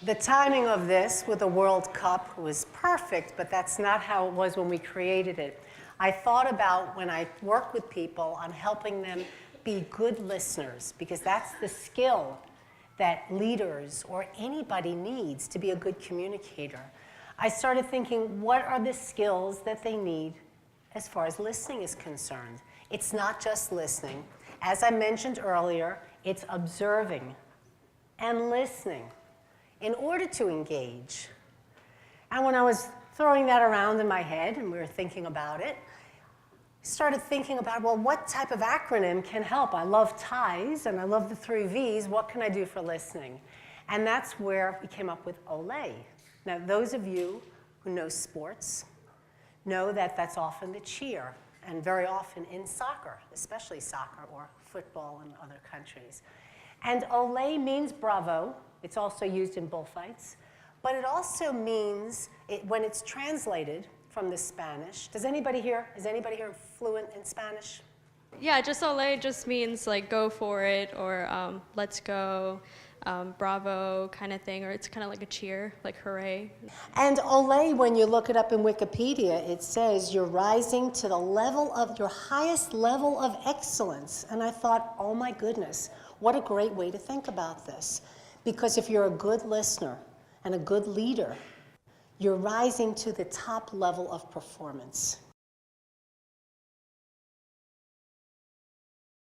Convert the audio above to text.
The timing of this with the World Cup was perfect, but that's not how it was when we created it. I thought about when I work with people on helping them be good listeners, because that's the skill that leaders or anybody needs to be a good communicator. I started thinking, what are the skills that they need as far as listening is concerned? It's not just listening. As I mentioned earlier, it's observing and listening in order to engage. And when I was throwing that around in my head and we were thinking about it, I started thinking about, well, what type of acronym can help? I love ties and I love the 3 V's. What can I do for listening? And that's where we came up with OLE. Now, those of you who know sports know that that's often the cheer, and very often in soccer, especially soccer or football in other countries. And OLE means bravo. It's also used in bullfights. But it also means, when it's translated from the Spanish, is anybody here fluent in Spanish? Yeah, just OLE just means like go for it, or let's go, bravo kind of thing, or it's kind of like a cheer, like hooray. And OLE, when you look it up in Wikipedia, it says you're rising to the level of your highest level of excellence. And I thought, oh my goodness, what a great way to think about this. Because if you're a good listener and a good leader, you're rising to the top level of performance.